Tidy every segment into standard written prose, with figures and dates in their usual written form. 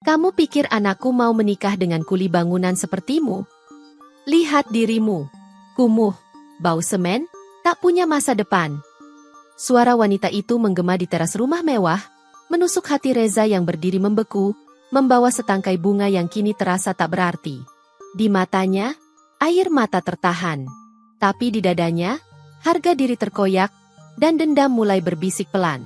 Kamu pikir anakku mau menikah dengan kuli bangunan sepertimu? Lihat dirimu. Kumuh, bau semen, tak punya masa depan. Suara wanita itu menggema di teras rumah mewah, menusuk hati Reza yang berdiri membeku, membawa setangkai bunga yang kini terasa tak berarti. Di matanya, air mata tertahan. Tapi di dadanya, harga diri terkoyak, dan dendam mulai berbisik pelan.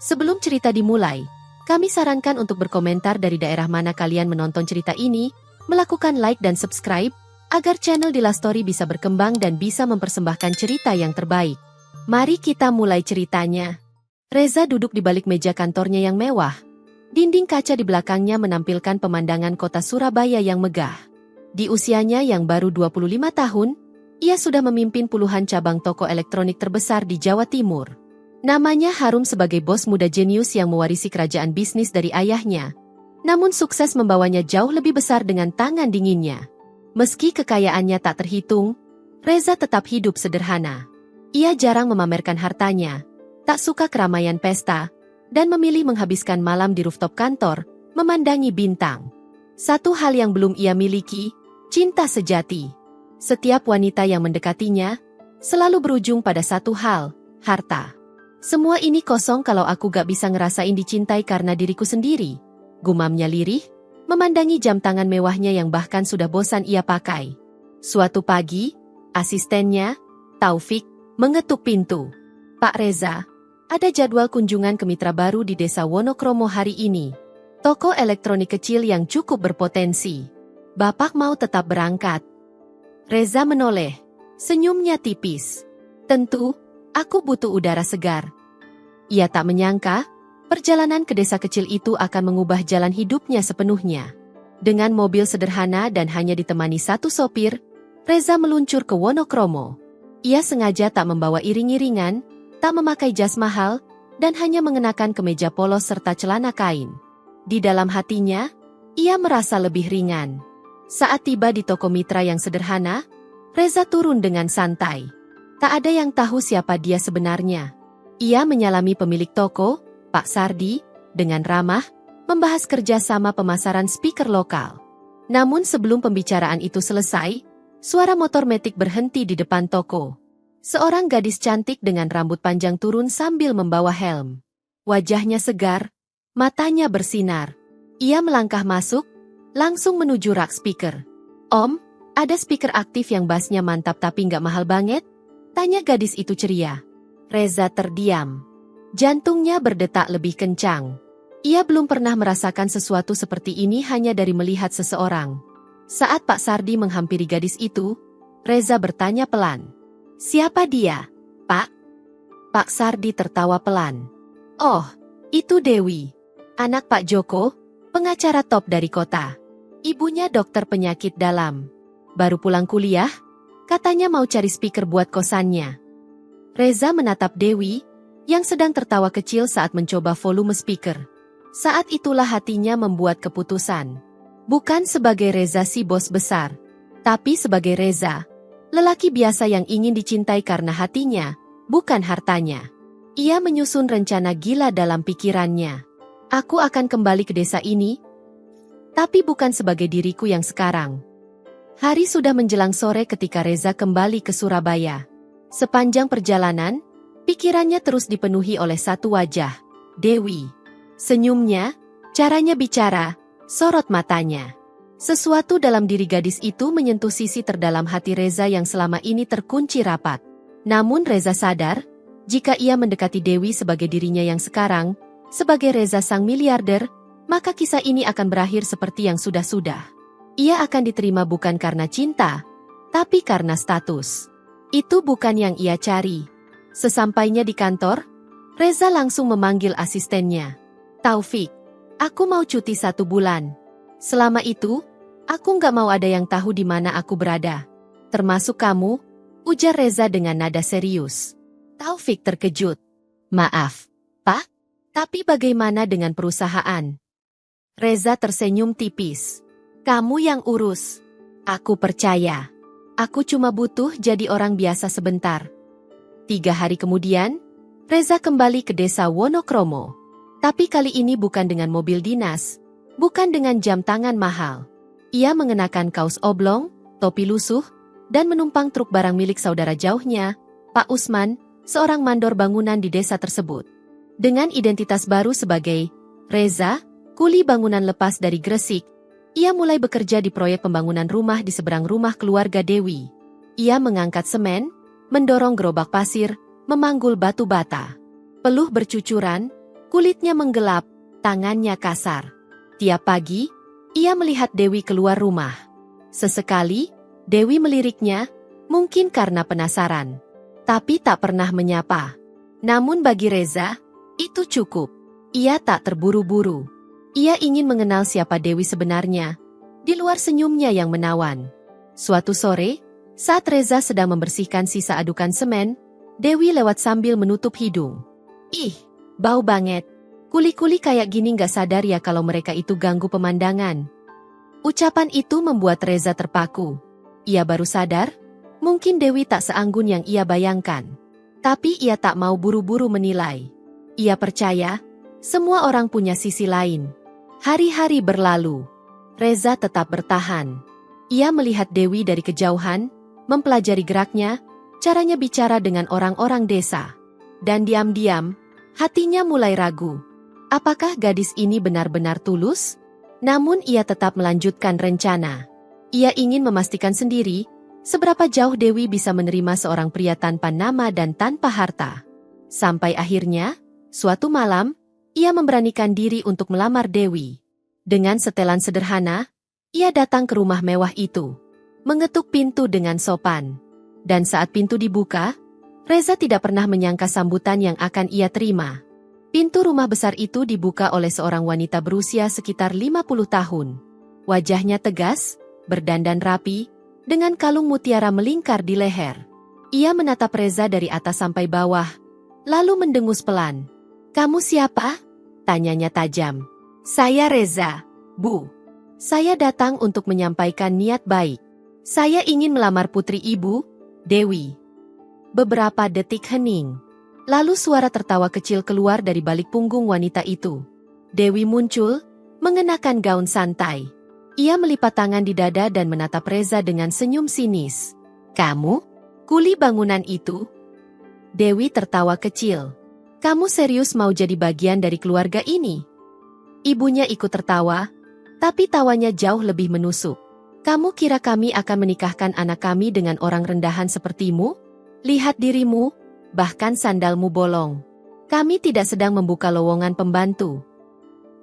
Sebelum cerita dimulai, kami sarankan untuk berkomentar dari daerah mana kalian menonton cerita ini, melakukan like dan subscribe, agar channel Dila Story bisa berkembang dan bisa mempersembahkan cerita yang terbaik. Mari kita mulai ceritanya. Reza duduk di balik meja kantornya yang mewah. Dinding kaca di belakangnya menampilkan pemandangan kota Surabaya yang megah. Di usianya yang baru 25 tahun, ia sudah memimpin puluhan cabang toko elektronik terbesar di Jawa Timur. Namanya harum sebagai bos muda jenius yang mewarisi kerajaan bisnis dari ayahnya. Namun sukses membawanya jauh lebih besar dengan tangan dinginnya. Meski kekayaannya tak terhitung, Reza tetap hidup sederhana. Ia jarang memamerkan hartanya, tak suka keramaian pesta, dan memilih menghabiskan malam di rooftop kantor, memandangi bintang. Satu hal yang belum ia miliki, cinta sejati. Setiap wanita yang mendekatinya, selalu berujung pada satu hal, harta. Semua ini kosong kalau aku gak bisa ngerasain dicintai karena diriku sendiri. Gumamnya lirih, memandangi jam tangan mewahnya yang bahkan sudah bosan ia pakai. Suatu pagi, asistennya, Taufik, mengetuk pintu. Pak Reza, ada jadwal kunjungan ke mitra baru di desa Wonokromo hari ini. Toko elektronik kecil yang cukup berpotensi. Bapak mau tetap berangkat? Reza menoleh, senyumnya tipis. Tentu, aku butuh udara segar. Ia tak menyangka, perjalanan ke desa kecil itu akan mengubah jalan hidupnya sepenuhnya. Dengan mobil sederhana dan hanya ditemani satu sopir, Reza meluncur ke Wonokromo. Ia sengaja tak membawa iring-iringan, tak memakai jas mahal, dan hanya mengenakan kemeja polos serta celana kain. Di dalam hatinya, ia merasa lebih ringan. Saat tiba di toko mitra yang sederhana, Reza turun dengan santai. Tak ada yang tahu siapa dia sebenarnya. Ia menyalami pemilik toko, Pak Sardi, dengan ramah, membahas kerjasama pemasaran speaker lokal. Namun sebelum pembicaraan itu selesai, suara motor metik berhenti di depan toko. Seorang gadis cantik dengan rambut panjang turun sambil membawa helm. Wajahnya segar, matanya bersinar. Ia melangkah masuk, langsung menuju rak speaker. Om, ada speaker aktif yang bassnya mantap tapi nggak mahal banget? Tanya gadis itu ceria. Reza terdiam. Jantungnya berdetak lebih kencang. Ia belum pernah merasakan sesuatu seperti ini hanya dari melihat seseorang. Saat Pak Sardi menghampiri gadis itu, Reza bertanya pelan. Siapa dia, Pak? Pak Sardi tertawa pelan. Oh, itu Dewi. Anak Pak Joko, pengacara top dari kota. Ibunya dokter penyakit dalam. Baru pulang kuliah, katanya mau cari speaker buat kosannya. Reza menatap Dewi, yang sedang tertawa kecil saat mencoba volume speaker. Saat itulah hatinya membuat keputusan. Bukan sebagai Reza si bos besar, tapi sebagai Reza, lelaki biasa yang ingin dicintai karena hatinya, bukan hartanya. Ia menyusun rencana gila dalam pikirannya. Aku akan kembali ke desa ini, tapi bukan sebagai diriku yang sekarang. Hari sudah menjelang sore ketika Reza kembali ke Surabaya. Sepanjang perjalanan, pikirannya terus dipenuhi oleh satu wajah, Dewi. Senyumnya, caranya bicara, sorot matanya. Sesuatu dalam diri gadis itu menyentuh sisi terdalam hati Reza yang selama ini terkunci rapat. Namun Reza sadar, jika ia mendekati Dewi sebagai dirinya yang sekarang, sebagai Reza sang miliarder, maka kisah ini akan berakhir seperti yang sudah-sudah. Ia akan diterima bukan karena cinta, tapi karena status. Itu bukan yang ia cari. Sesampainya di kantor, Reza langsung memanggil asistennya. Taufik, aku mau cuti 1 bulan. Selama itu, aku nggak mau ada yang tahu di mana aku berada. Termasuk kamu, ujar Reza dengan nada serius. Taufik terkejut. Maaf, Pak, tapi bagaimana dengan perusahaan? Reza tersenyum tipis. Kamu yang urus. Aku percaya. Aku cuma butuh jadi orang biasa sebentar. 3 hari kemudian, Reza kembali ke desa Wonokromo. Tapi kali ini bukan dengan mobil dinas, bukan dengan jam tangan mahal. Ia mengenakan kaos oblong, topi lusuh, dan menumpang truk barang milik saudara jauhnya, Pak Usman, seorang mandor bangunan di desa tersebut. Dengan identitas baru sebagai Reza, kuli bangunan lepas dari Gresik, ia mulai bekerja di proyek pembangunan rumah di seberang rumah keluarga Dewi. Ia mengangkat semen, mendorong gerobak pasir, memanggul batu bata. Peluh bercucuran, kulitnya menggelap, tangannya kasar. Tiap pagi, ia melihat Dewi keluar rumah. Sesekali, Dewi meliriknya, mungkin karena penasaran. Tapi tak pernah menyapa. Namun bagi Reza, itu cukup. Ia tak terburu-buru. Ia ingin mengenal siapa Dewi sebenarnya, di luar senyumnya yang menawan. Suatu sore, saat Reza sedang membersihkan sisa adukan semen, Dewi lewat sambil menutup hidung. Ih, bau banget. Kuli-kuli kayak gini gak sadar ya kalau mereka itu ganggu pemandangan. Ucapan itu membuat Reza terpaku. Ia baru sadar, mungkin Dewi tak seanggun yang ia bayangkan. Tapi ia tak mau buru-buru menilai. Ia percaya, semua orang punya sisi lain. Hari-hari berlalu. Reza tetap bertahan. Ia melihat Dewi dari kejauhan, mempelajari geraknya, caranya bicara dengan orang-orang desa. Dan diam-diam, hatinya mulai ragu. Apakah gadis ini benar-benar tulus? Namun ia tetap melanjutkan rencana. Ia ingin memastikan sendiri, seberapa jauh Dewi bisa menerima seorang pria tanpa nama dan tanpa harta. Sampai akhirnya, suatu malam, ia memberanikan diri untuk melamar Dewi. Dengan setelan sederhana, ia datang ke rumah mewah itu. Mengetuk pintu dengan sopan. Dan saat pintu dibuka, Reza tidak pernah menyangka sambutan yang akan ia terima. Pintu rumah besar itu dibuka oleh seorang wanita berusia sekitar 50 tahun. Wajahnya tegas, berdandan rapi, dengan kalung mutiara melingkar di leher. Ia menatap Reza dari atas sampai bawah, lalu mendengus pelan. "Kamu siapa?" tanyanya tajam. "Saya Reza, Bu. Saya datang untuk menyampaikan niat baik. Saya ingin melamar putri ibu, Dewi." Beberapa detik hening. Lalu suara tertawa kecil keluar dari balik punggung wanita itu. Dewi muncul, mengenakan gaun santai. Ia melipat tangan di dada dan menatap Reza dengan senyum sinis. "Kamu? Kuli bangunan itu?" Dewi tertawa kecil. "Kamu serius mau jadi bagian dari keluarga ini?" Ibunya ikut tertawa, tapi tawanya jauh lebih menusuk. "Kamu kira kami akan menikahkan anak kami dengan orang rendahan sepertimu? Lihat dirimu, bahkan sandalmu bolong. Kami tidak sedang membuka lowongan pembantu."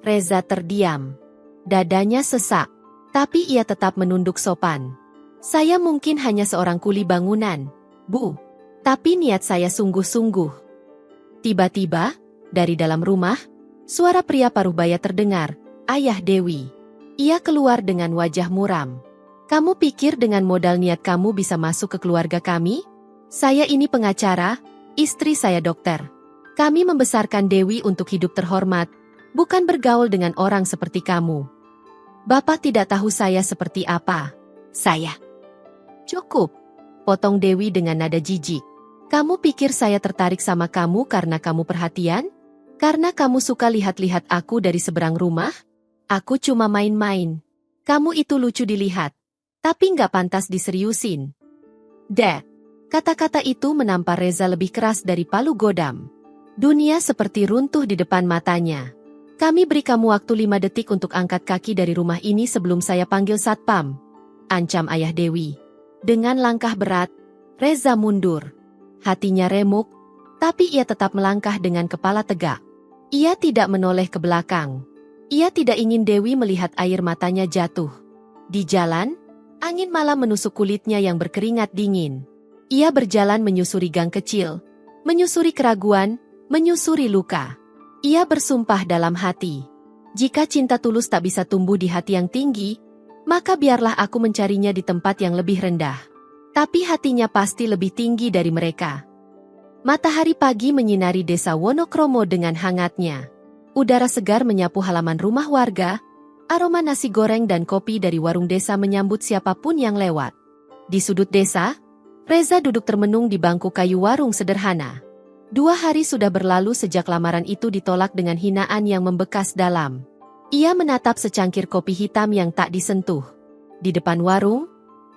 Reza terdiam. Dadanya sesak, tapi ia tetap menunduk sopan. "Saya mungkin hanya seorang kuli bangunan, Bu. Tapi niat saya sungguh-sungguh." Tiba-tiba, dari dalam rumah, suara pria paruh baya terdengar, ayah Dewi. Ia keluar dengan wajah muram. "Kamu pikir dengan modal niat kamu bisa masuk ke keluarga kami? Saya ini pengacara, istri saya dokter. Kami membesarkan Dewi untuk hidup terhormat, bukan bergaul dengan orang seperti kamu. Bapak tidak tahu saya seperti apa. Saya..." "Cukup," potong Dewi dengan nada jijik. "Kamu pikir saya tertarik sama kamu karena kamu perhatian? Karena kamu suka lihat-lihat aku dari seberang rumah? Aku cuma main-main. Kamu itu lucu dilihat, tapi nggak pantas diseriusin." "Dek." Kata-kata itu menampar Reza lebih keras dari palu godam. Dunia seperti runtuh di depan matanya. "Kami beri kamu waktu 5 detik untuk angkat kaki dari rumah ini sebelum saya panggil satpam," ancam ayah Dewi. Dengan langkah berat, Reza mundur. Hatinya remuk, tapi ia tetap melangkah dengan kepala tegak. Ia tidak menoleh ke belakang. Ia tidak ingin Dewi melihat air matanya jatuh. Di jalan, angin malam menusuk kulitnya yang berkeringat dingin. Ia berjalan menyusuri gang kecil, menyusuri keraguan, menyusuri luka. Ia bersumpah dalam hati, "Jika cinta tulus tak bisa tumbuh di hati yang tinggi, maka biarlah aku mencarinya di tempat yang lebih rendah. Tapi hatinya pasti lebih tinggi dari mereka." Matahari pagi menyinari desa Wonokromo dengan hangatnya. Udara segar menyapu halaman rumah warga, aroma nasi goreng dan kopi dari warung desa menyambut siapapun yang lewat. Di sudut desa, Reza duduk termenung di bangku kayu warung sederhana. 2 hari sudah berlalu sejak lamaran itu ditolak dengan hinaan yang membekas dalam. Ia menatap secangkir kopi hitam yang tak disentuh. Di depan warung,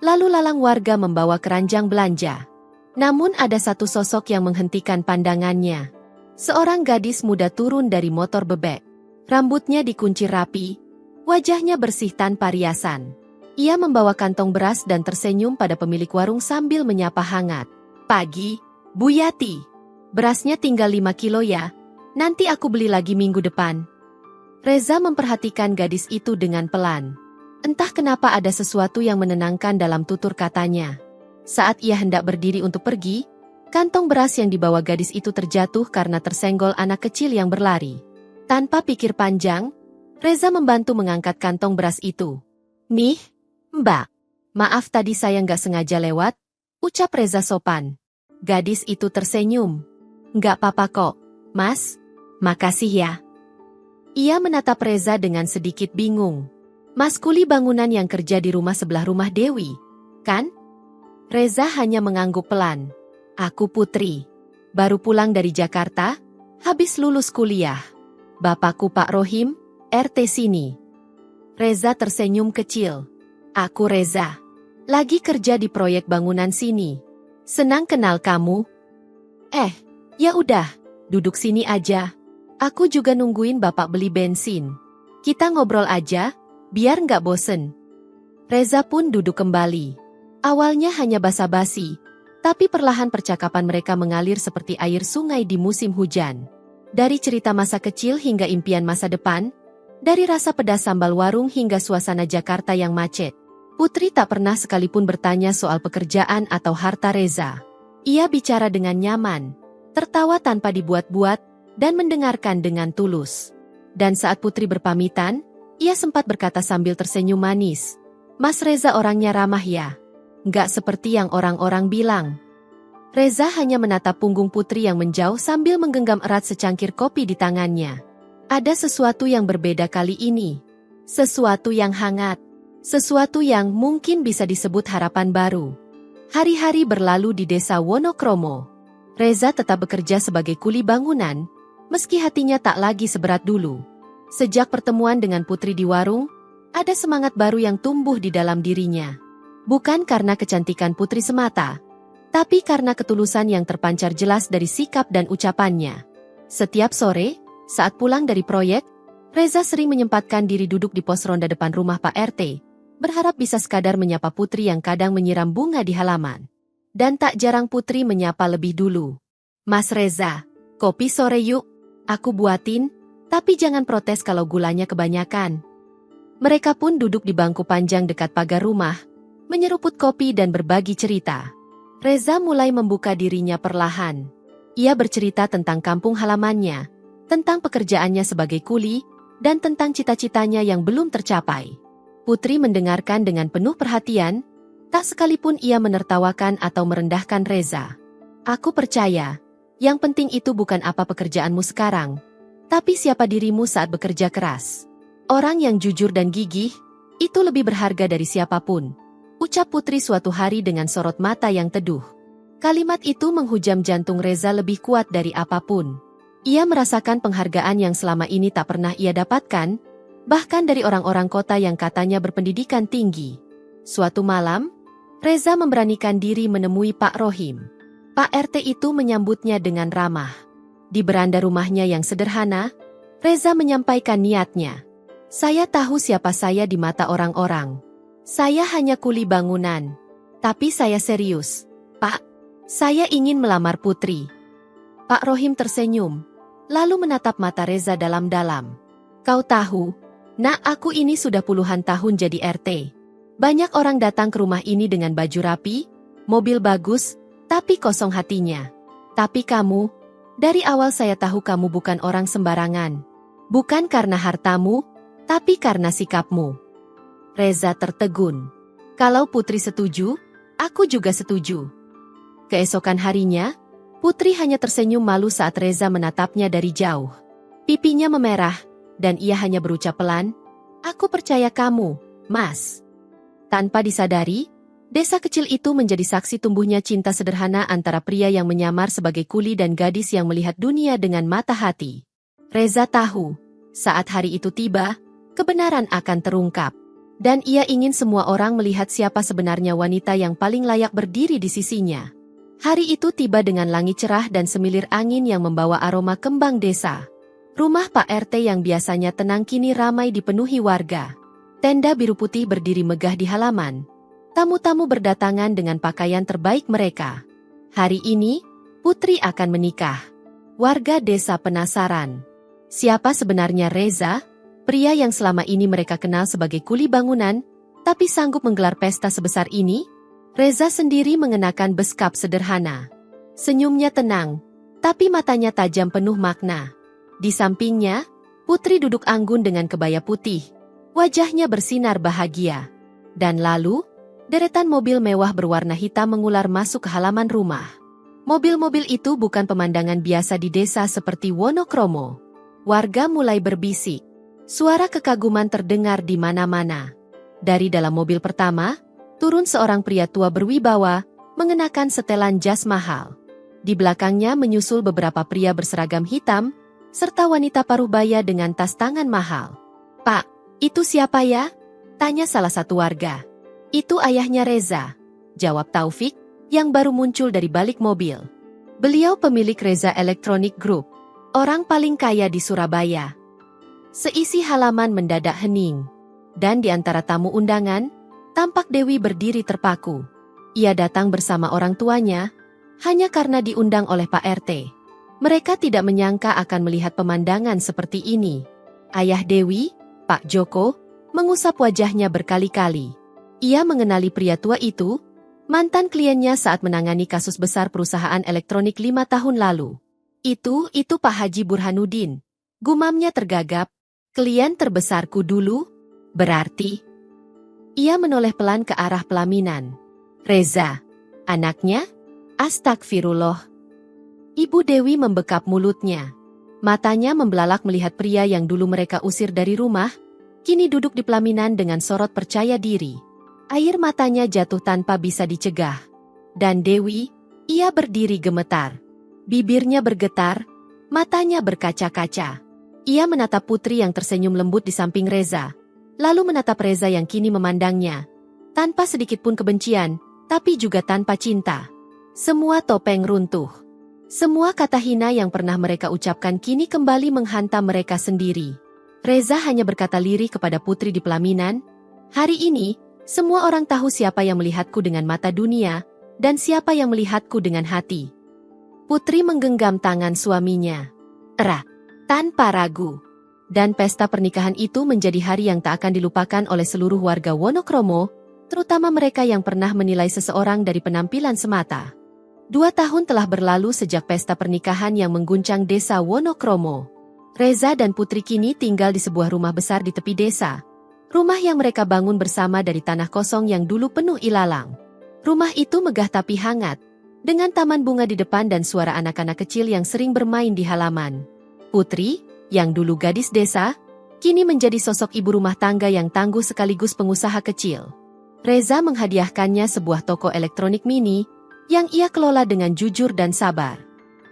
lalu lalang warga membawa keranjang belanja. Namun ada satu sosok yang menghentikan pandangannya. Seorang gadis muda turun dari motor bebek. Rambutnya dikuncir rapi, wajahnya bersih tanpa riasan. Ia membawa kantong beras dan tersenyum pada pemilik warung sambil menyapa hangat. "Pagi, Bu Yati. Berasnya tinggal 5 kilo ya, nanti aku beli lagi minggu depan." Reza memperhatikan gadis itu dengan pelan. Entah kenapa ada sesuatu yang menenangkan dalam tutur katanya. Saat ia hendak berdiri untuk pergi, kantong beras yang dibawa gadis itu terjatuh karena tersenggol anak kecil yang berlari. Tanpa pikir panjang, Reza membantu mengangkat kantong beras itu. "Nih, Mbak. Maaf tadi saya nggak sengaja lewat," ucap Reza sopan. Gadis itu tersenyum. "Nggak apa-apa kok, Mas. Makasih ya." Ia menatap Reza dengan sedikit bingung. "Mas kuli bangunan yang kerja di rumah sebelah rumah Dewi, kan?" Reza hanya mengangguk pelan. "Aku Putri. Baru pulang dari Jakarta, habis lulus kuliah. Bapakku Pak Rohim, RT sini." Reza tersenyum kecil. "Aku Reza. Lagi kerja di proyek bangunan sini. Senang kenal kamu." Ya udah, duduk sini aja. Aku juga nungguin bapak beli bensin. Kita ngobrol aja, biar nggak bosen." Reza pun duduk kembali. Awalnya hanya basa-basi, tapi perlahan percakapan mereka mengalir seperti air sungai di musim hujan. Dari cerita masa kecil hingga impian masa depan, dari rasa pedas sambal warung hingga suasana Jakarta yang macet. Putri tak pernah sekalipun bertanya soal pekerjaan atau harta Reza. Ia bicara dengan nyaman, tertawa tanpa dibuat-buat, dan mendengarkan dengan tulus. Dan saat Putri berpamitan, ia sempat berkata sambil tersenyum manis, "Mas Reza orangnya ramah ya? Nggak seperti yang orang-orang bilang." Reza hanya menatap punggung Putri yang menjauh sambil menggenggam erat secangkir kopi di tangannya. Ada sesuatu yang berbeda kali ini. Sesuatu yang hangat. Sesuatu yang mungkin bisa disebut harapan baru. Hari-hari berlalu di desa Wonokromo. Reza tetap bekerja sebagai kuli bangunan, meski hatinya tak lagi seberat dulu. Sejak pertemuan dengan Putri di warung, ada semangat baru yang tumbuh di dalam dirinya. Bukan karena kecantikan Putri semata, tapi karena ketulusan yang terpancar jelas dari sikap dan ucapannya. Setiap sore, saat pulang dari proyek, Reza sering menyempatkan diri duduk di pos ronda depan rumah Pak RT, berharap bisa sekadar menyapa Putri yang kadang menyiram bunga di halaman. Dan tak jarang Putri menyapa lebih dulu. "Mas Reza, kopi sore yuk. Aku buatin, tapi jangan protes kalau gulanya kebanyakan." Mereka pun duduk di bangku panjang dekat pagar rumah, menyeruput kopi dan berbagi cerita. Reza mulai membuka dirinya perlahan. Ia bercerita tentang kampung halamannya, tentang pekerjaannya sebagai kuli, dan tentang cita-citanya yang belum tercapai. Putri mendengarkan dengan penuh perhatian, tak sekalipun ia menertawakan atau merendahkan Reza. "Aku percaya, yang penting itu bukan apa pekerjaanmu sekarang, tapi siapa dirimu saat bekerja keras. Orang yang jujur dan gigih, itu lebih berharga dari siapapun," ucap Putri suatu hari dengan sorot mata yang teduh. Kalimat itu menghujam jantung Reza lebih kuat dari apapun. Ia merasakan penghargaan yang selama ini tak pernah ia dapatkan, bahkan dari orang-orang kota yang katanya berpendidikan tinggi. Suatu malam, Reza memberanikan diri menemui Pak Rohim. Pak RT itu menyambutnya dengan ramah. Di beranda rumahnya yang sederhana, Reza menyampaikan niatnya. "Saya tahu siapa saya di mata orang-orang. Saya hanya kuli bangunan. Tapi saya serius, Pak. Saya ingin melamar Putri." Pak Rohim tersenyum, lalu menatap mata Reza dalam-dalam. "Kau tahu, nak, aku ini sudah puluhan tahun jadi RT. Banyak orang datang ke rumah ini dengan baju rapi, mobil bagus, tapi kosong hatinya. Tapi kamu, dari awal saya tahu kamu bukan orang sembarangan. Bukan karena hartamu, tapi karena sikapmu." Reza tertegun. Kalau Putri setuju, aku juga setuju. Keesokan harinya, Putri hanya tersenyum malu saat Reza menatapnya dari jauh. Pipinya memerah, dan ia hanya berucap pelan, "Aku percaya kamu, Mas." Tanpa disadari, desa kecil itu menjadi saksi tumbuhnya cinta sederhana antara pria yang menyamar sebagai kuli dan gadis yang melihat dunia dengan mata hati. Reza tahu, saat hari itu tiba, kebenaran akan terungkap. Dan ia ingin semua orang melihat siapa sebenarnya wanita yang paling layak berdiri di sisinya. Hari itu tiba dengan langit cerah dan semilir angin yang membawa aroma kembang desa. Rumah Pak RT yang biasanya tenang kini ramai dipenuhi warga. Tenda biru putih berdiri megah di halaman. Tamu-tamu berdatangan dengan pakaian terbaik mereka. Hari ini, Putri akan menikah. Warga desa penasaran. Siapa sebenarnya Reza? Pria yang selama ini mereka kenal sebagai kuli bangunan, tapi sanggup menggelar pesta sebesar ini? Reza sendiri mengenakan beskap sederhana. Senyumnya tenang, tapi matanya tajam penuh makna. Di sampingnya, Putri duduk anggun dengan kebaya putih. Wajahnya bersinar bahagia. Dan lalu, deretan mobil mewah berwarna hitam mengular masuk ke halaman rumah. Mobil-mobil itu bukan pemandangan biasa di desa seperti Wonokromo. Warga mulai berbisik. Suara kekaguman terdengar di mana-mana. Dari dalam mobil pertama, turun seorang pria tua berwibawa, mengenakan setelan jas mahal. Di belakangnya menyusul beberapa pria berseragam hitam, serta wanita parubaya dengan tas tangan mahal. "Pak, itu siapa ya?" tanya salah satu warga. "Itu ayahnya Reza," jawab Taufik, yang baru muncul dari balik mobil. Beliau pemilik Reza Electronic Group, orang paling kaya di Surabaya. Seisi halaman mendadak hening. Dan di antara tamu undangan, tampak Dewi berdiri terpaku. Ia datang bersama orang tuanya, hanya karena diundang oleh Pak RT. Mereka tidak menyangka akan melihat pemandangan seperti ini. Ayah Dewi, Pak Joko, mengusap wajahnya berkali-kali. Ia mengenali pria tua itu, mantan kliennya saat menangani kasus besar perusahaan elektronik 5 tahun lalu. Itu Pak Haji Burhanuddin. Gumamnya tergagap. "Klien terbesarku dulu, berarti?" Ia menoleh pelan ke arah pelaminan. "Reza, anaknya? Astagfirullah." Ibu Dewi membekap mulutnya. Matanya membelalak melihat pria yang dulu mereka usir dari rumah, kini duduk di pelaminan dengan sorot percaya diri. Air matanya jatuh tanpa bisa dicegah. Dan Dewi, ia berdiri gemetar. Bibirnya bergetar, matanya berkaca-kaca. Ia menatap Putri yang tersenyum lembut di samping Reza, lalu menatap Reza yang kini memandangnya. Tanpa sedikit pun kebencian, tapi juga tanpa cinta. Semua topeng runtuh. Semua kata hina yang pernah mereka ucapkan kini kembali menghantam mereka sendiri. Reza hanya berkata lirih kepada Putri di pelaminan, "Hari ini, semua orang tahu siapa yang melihatku dengan mata dunia, dan siapa yang melihatku dengan hati." Putri menggenggam tangan suaminya. Erat. Tanpa ragu. Dan pesta pernikahan itu menjadi hari yang tak akan dilupakan oleh seluruh warga Wonokromo, terutama mereka yang pernah menilai seseorang dari penampilan semata. 2 tahun telah berlalu sejak pesta pernikahan yang mengguncang desa Wonokromo. Reza dan Putri kini tinggal di sebuah rumah besar di tepi desa. Rumah yang mereka bangun bersama dari tanah kosong yang dulu penuh ilalang. Rumah itu megah tapi hangat, dengan taman bunga di depan dan suara anak-anak kecil yang sering bermain di halaman. Putri, yang dulu gadis desa, kini menjadi sosok ibu rumah tangga yang tangguh sekaligus pengusaha kecil. Reza menghadiahkannya sebuah toko elektronik mini, yang ia kelola dengan jujur dan sabar.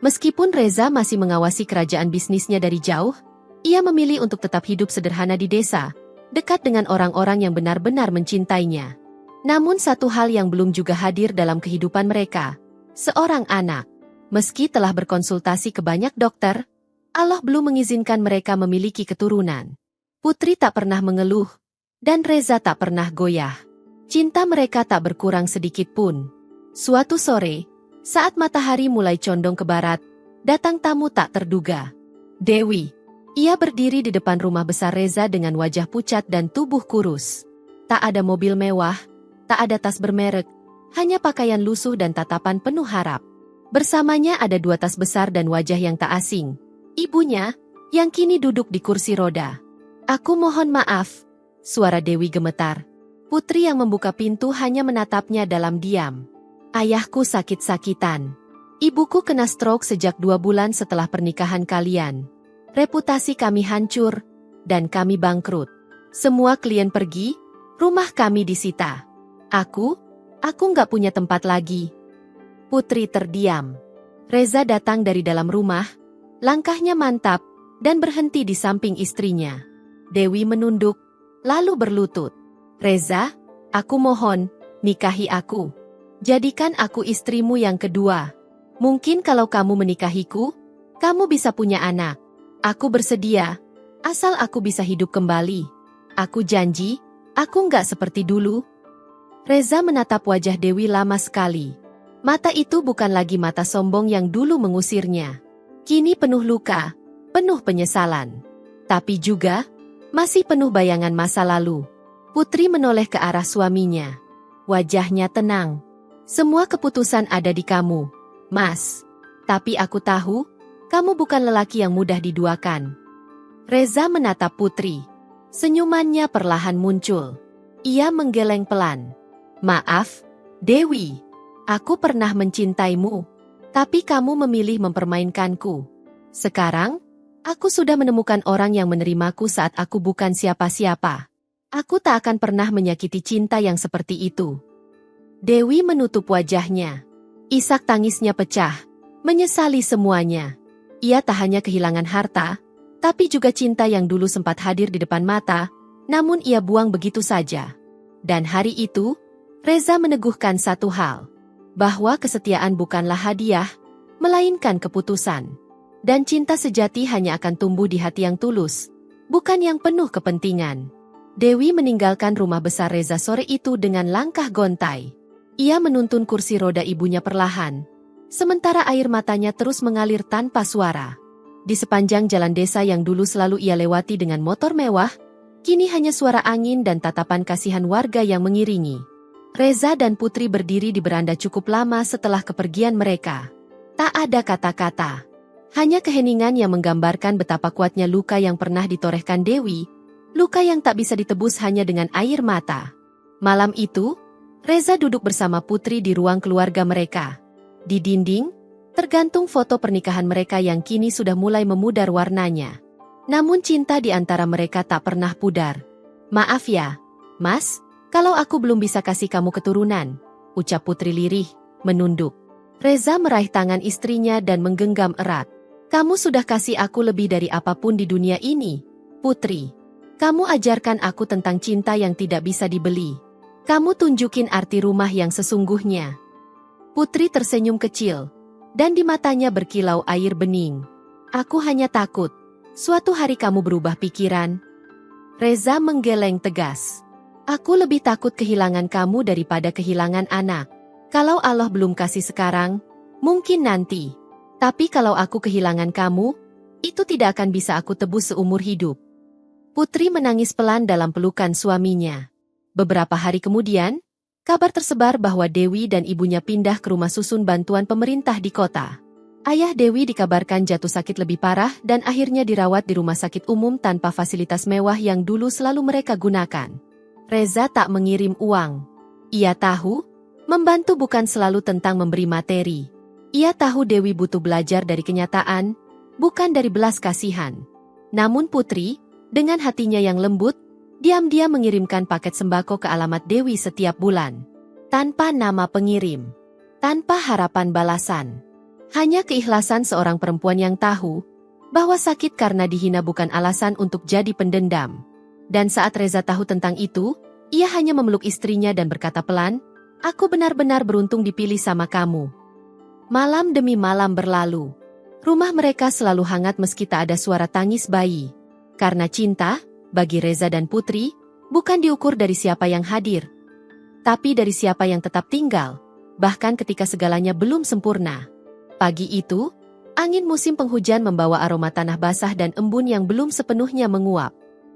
Meskipun Reza masih mengawasi kerajaan bisnisnya dari jauh, ia memilih untuk tetap hidup sederhana di desa, dekat dengan orang-orang yang benar-benar mencintainya. Namun satu hal yang belum juga hadir dalam kehidupan mereka, seorang anak. Meski telah berkonsultasi ke banyak dokter, Allah belum mengizinkan mereka memiliki keturunan. Putri tak pernah mengeluh, dan Reza tak pernah goyah. Cinta mereka tak berkurang sedikit pun. Suatu sore, saat matahari mulai condong ke barat, datang tamu tak terduga. Dewi. Ia berdiri di depan rumah besar Reza dengan wajah pucat dan tubuh kurus. Tak ada mobil mewah, tak ada tas bermerek, hanya pakaian lusuh dan tatapan penuh harap. Bersamanya ada 2 tas besar dan wajah yang tak asing. Ibunya, yang kini duduk di kursi roda. "Aku mohon maaf," suara Dewi gemetar. Putri yang membuka pintu hanya menatapnya dalam diam. "Ayahku sakit-sakitan. Ibuku kena stroke sejak 2 bulan setelah pernikahan kalian. Reputasi kami hancur, dan kami bangkrut. Semua klien pergi, rumah kami disita. Aku nggak punya tempat lagi." Putri terdiam. Reza datang dari dalam rumah, langkahnya mantap, dan berhenti di samping istrinya. Dewi menunduk, lalu berlutut. Reza, aku mohon, nikahi aku. Jadikan aku istrimu yang kedua. Mungkin kalau kamu menikahiku, kamu bisa punya anak. Aku bersedia, asal aku bisa hidup kembali. Aku janji, aku nggak seperti dulu. Reza menatap wajah Dewi lama sekali. Mata itu bukan lagi mata sombong yang dulu mengusirnya. Kini penuh luka, penuh penyesalan. Tapi juga, masih penuh bayangan masa lalu. Putri menoleh ke arah suaminya. Wajahnya tenang. Semua keputusan ada di kamu, Mas. Tapi aku tahu, kamu bukan lelaki yang mudah diduakan. Reza menatap Putri. Senyumannya perlahan muncul. Ia menggeleng pelan. Maaf, Dewi. Aku pernah mencintaimu. Tapi kamu memilih mempermainkanku. Sekarang, aku sudah menemukan orang yang menerimaku saat aku bukan siapa-siapa. Aku tak akan pernah menyakiti cinta yang seperti itu. Dewi menutup wajahnya. Isak tangisnya pecah, menyesali semuanya. Ia tak hanya kehilangan harta, tapi juga cinta yang dulu sempat hadir di depan mata, namun ia buang begitu saja. Dan hari itu, Reza meneguhkan satu hal, bahwa kesetiaan bukanlah hadiah, melainkan keputusan. Dan cinta sejati hanya akan tumbuh di hati yang tulus, bukan yang penuh kepentingan. Dewi meninggalkan rumah besar Reza sore itu dengan langkah gontai. Ia menuntun kursi roda ibunya perlahan, sementara air matanya terus mengalir tanpa suara. Di sepanjang jalan desa yang dulu selalu ia lewati dengan motor mewah, kini hanya suara angin dan tatapan kasihan warga yang mengiringi. Reza dan Putri berdiri di beranda cukup lama setelah kepergian mereka. Tak ada kata-kata, hanya keheningan yang menggambarkan betapa kuatnya luka yang pernah ditorehkan Dewi, luka yang tak bisa ditebus hanya dengan air mata. Malam itu, Reza duduk bersama Putri di ruang keluarga mereka. Di dinding, tergantung foto pernikahan mereka yang kini sudah mulai memudar warnanya. Namun cinta di antara mereka tak pernah pudar. Maaf ya, Mas, kalau aku belum bisa kasih kamu keturunan, ucap Putri lirih, menunduk. Reza meraih tangan istrinya dan menggenggam erat. Kamu sudah kasih aku lebih dari apapun di dunia ini, Putri. Kamu ajarkan aku tentang cinta yang tidak bisa dibeli. Kamu tunjukin arti rumah yang sesungguhnya. Putri tersenyum kecil, dan di matanya berkilau air bening. Aku hanya takut, suatu hari kamu berubah pikiran. Reza menggeleng tegas. Aku lebih takut kehilangan kamu daripada kehilangan anak. Kalau Allah belum kasih sekarang, mungkin nanti. Tapi kalau aku kehilangan kamu, itu tidak akan bisa aku tebus seumur hidup. Putri menangis pelan dalam pelukan suaminya. Beberapa hari kemudian, kabar tersebar bahwa Dewi dan ibunya pindah ke rumah susun bantuan pemerintah di kota. Ayah Dewi dikabarkan jatuh sakit lebih parah dan akhirnya dirawat di rumah sakit umum tanpa fasilitas mewah yang dulu selalu mereka gunakan. Reza tak mengirim uang. Ia tahu, membantu bukan selalu tentang memberi materi. Ia tahu Dewi butuh belajar dari kenyataan, bukan dari belas kasihan. Namun Putri, dengan hatinya yang lembut, diam-diam mengirimkan paket sembako ke alamat Dewi setiap bulan. Tanpa nama pengirim. Tanpa harapan balasan. Hanya keikhlasan seorang perempuan yang tahu bahwa sakit karena dihina bukan alasan untuk jadi pendendam. Dan saat Reza tahu tentang itu, ia hanya memeluk istrinya dan berkata pelan, "Aku benar-benar beruntung dipilih sama kamu." Malam demi malam berlalu. Rumah mereka selalu hangat meski tak ada suara tangis bayi. Karena cinta, bagi Reza dan Putri, bukan diukur dari siapa yang hadir, tapi dari siapa yang tetap tinggal, bahkan ketika segalanya belum sempurna. Pagi itu, angin musim penghujan membawa aroma tanah basah dan embun yang belum sepenuhnya menguap.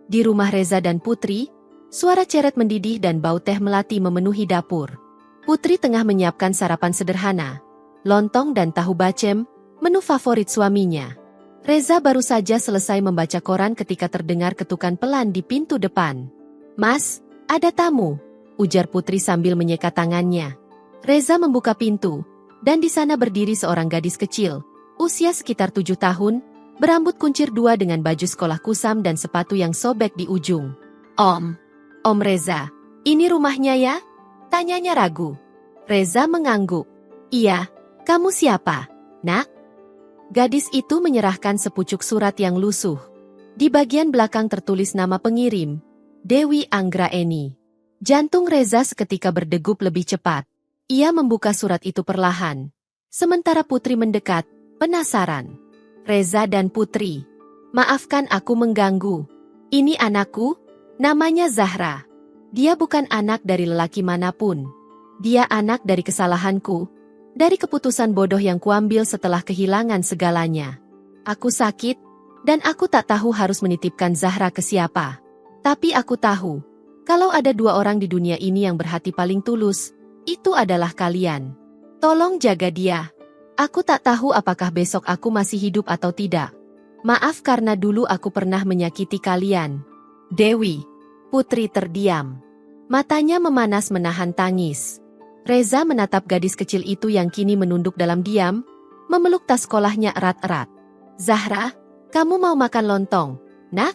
Di rumah Reza dan Putri, suara ceret mendidih dan bau teh melati memenuhi dapur. Putri tengah menyiapkan sarapan sederhana, lontong dan tahu bacem, menu favorit suaminya. Reza baru saja selesai membaca koran ketika terdengar ketukan pelan di pintu depan. "Mas, ada tamu," ujar Putri sambil menyeka tangannya. Reza membuka pintu, dan di sana berdiri seorang gadis kecil, usia sekitar 7 tahun, berambut kuncir 2 dengan baju sekolah kusam dan sepatu yang sobek di ujung. Om Reza, ini rumahnya ya?" tanyanya ragu. Reza mengangguk. "Iya, kamu siapa, Nak?" Gadis itu menyerahkan sepucuk surat yang lusuh. Di bagian belakang tertulis nama pengirim, Dewi Anggraeni. Jantung Reza seketika berdegup lebih cepat. Ia membuka surat itu perlahan. Sementara Putri mendekat, penasaran. Reza dan Putri. Maafkan aku mengganggu. Ini anakku, namanya Zahra. Dia bukan anak dari lelaki manapun. Dia anak dari kesalahanku, dari keputusan bodoh yang kuambil setelah kehilangan segalanya. Aku sakit, dan aku tak tahu harus menitipkan Zahra ke siapa. Tapi aku tahu, kalau ada 2 orang di dunia ini yang berhati paling tulus, itu adalah kalian. Tolong jaga dia. Aku tak tahu apakah besok aku masih hidup atau tidak. Maaf karena dulu aku pernah menyakiti kalian. Dewi. Putri terdiam. Matanya memanas menahan tangis. Reza menatap gadis kecil itu yang kini menunduk dalam diam, memeluk tas sekolahnya erat-erat. Zahra, kamu mau makan lontong, nak?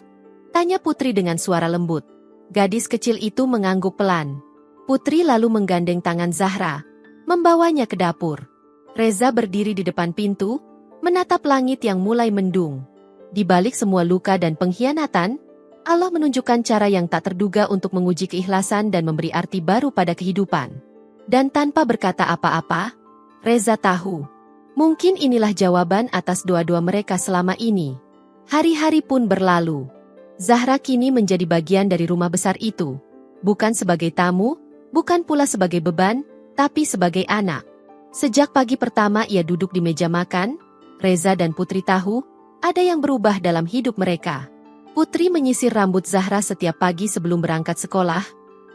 Tanya Putri dengan suara lembut. Gadis kecil itu mengangguk pelan. Putri lalu menggandeng tangan Zahra, membawanya ke dapur. Reza berdiri di depan pintu, menatap langit yang mulai mendung. Di balik semua luka dan pengkhianatan, Allah menunjukkan cara yang tak terduga untuk menguji keikhlasan dan memberi arti baru pada kehidupan. Dan tanpa berkata apa-apa, Reza tahu, mungkin inilah jawaban atas doa-doa mereka selama ini. Hari-hari pun berlalu. Zahra kini menjadi bagian dari rumah besar itu. Bukan sebagai tamu, bukan pula sebagai beban, tapi sebagai anak. Sejak pagi pertama ia duduk di meja makan, Reza dan Putri tahu, ada yang berubah dalam hidup mereka. Putri menyisir rambut Zahra setiap pagi sebelum berangkat sekolah,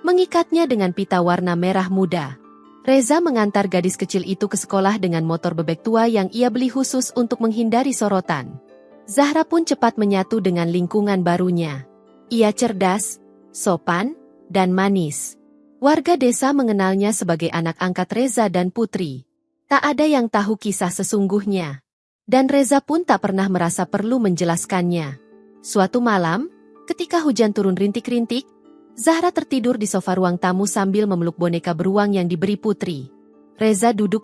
mengikatnya dengan pita warna merah muda. Reza mengantar gadis kecil itu ke sekolah dengan motor bebek tua yang ia beli khusus untuk menghindari sorotan. Zahra pun cepat menyatu dengan lingkungan barunya. Ia cerdas, sopan, dan manis. Warga desa mengenalnya sebagai anak angkat Reza dan Putri. Tak ada yang tahu kisah sesungguhnya. Dan Reza pun tak pernah merasa perlu menjelaskannya. Suatu malam, ketika hujan turun rintik-rintik, Zahra tertidur di sofa ruang tamu sambil memeluk boneka beruang yang diberi Putri. Reza duduk di